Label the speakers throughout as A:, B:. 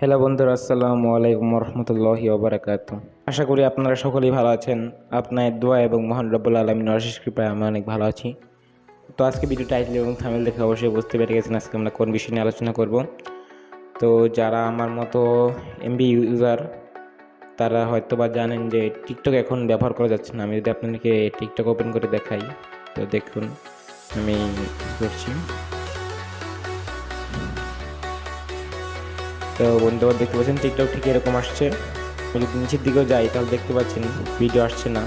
A: Hello বন্ধুরা, আসসালামু আলাইকুম রহমতুল্লাহি ওবারাকাতুহু। আশা করি আপনারা সকলেই ভালো আছেন। আপনার দোয়া এবং মহান রব্বুল আলামিনের অশেষ কৃপায় আমি অনেক ভালো আছি। তো আজকে ভিডিও টাইটেল এবং থাম্বনেল দেখে অবশ্যই বুঝতে পেরে গেছেন আজকে আমরা কোন বিষয় নিয়ে আলোচনা করব। তো যারা আমার মতো এমবি ইউজার তারা হয়তো বা জানেন যে টিকটক এখন ব্যবহার করা যাচ্ছে না। আমি যদি আপনাদেরকে টিকটক ওপেন করে দেখাই, তো দেখুন আমি করছি। তো বন্ধুরা দেখতে পাচ্ছেন টিকটক ঠিক এরকম আসছে। আমি যদি নিচের দিকেও যাই তাহলে দেখতে পাচ্ছেন ভিডিও আসছে না।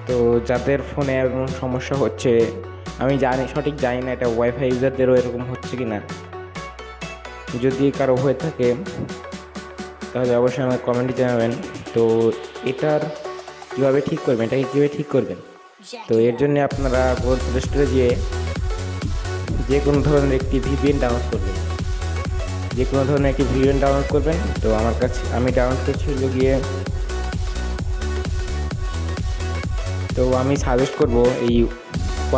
A: তো যাদের ফোনে এমন সমস্যা হচ্ছে, আমি সঠিক জানি না এটা ওয়াইফাই ইউজারদেরও এরকম হচ্ছে কি না। যদি কারো হয়ে থাকে তাহলে অবশ্যই আমাকে কমেন্টে জানাবেন। তো এটার কীভাবে ঠিক করবেন, এটাকে কীভাবে ঠিক করবেন, তো এর জন্য আপনারা গুগল প্লে স্টোরে গিয়ে যে কোনো ধরনের একটি ভিপিএন ডাউনলোড করবেন। যে কোনো ধরনের একটি ভিপিএন ডাউনলোড করবেন। তো আমার কাছে আমি ডাউনলোড করছি গিয়ে, তো আমি সাজেস্ট করব এই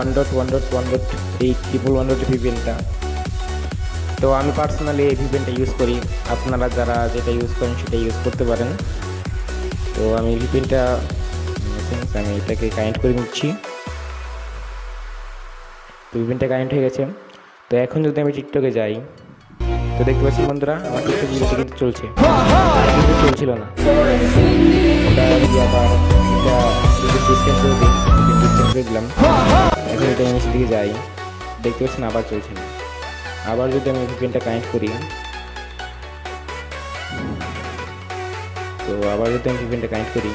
A: 1.1.1.8 ভিপিএনটা। তো আমি পার্সোনালি এই ভিপিএনটা ইউজ করি, আপনারা যারা যেটা ইউজ করেন সেটা ইউজ করতে পারেন। তো আমি ভিপিএনটা আমি এটাকে কানেক্ট করে নিচ্ছি। তো ভিপিএনটা কানেক্ট হয়ে গেছে। তো এখন যদি আমি টিকটকে যাই, তো দেখতে পাচ্ছি বন্ধুরা আমার টিকটক ভিডিওটা কিন্তু চলছে, কিন্তু চলছিল না। দিলাম, এখন এটা নিচের দিকে যাই, দেখতে পাচ্ছেন আবার চলছে না। আবার যদি আমি ভিপিএনটা কানেক্ট করি, তো আবার যদি আমি ভিপিএনটা কানেক্ট করি,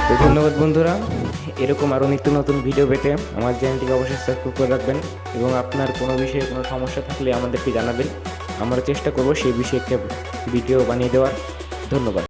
A: তো ধন্যবাদ বন্ধুরা। এরকম আরও নিত্য নতুন ভিডিও পেতে আমার চ্যানেলটিকে অবশ্যই সাবস্ক্রাইব করে রাখবেন এবং আপনার কোনো বিষয়ে কোনো সমস্যা থাকলে আমাদেরকে জানাবেন। আমরা চেষ্টা করব সেই বিষয়ে একটা ভিডিও বানিয়ে দেওয়ার। ধন্যবাদ।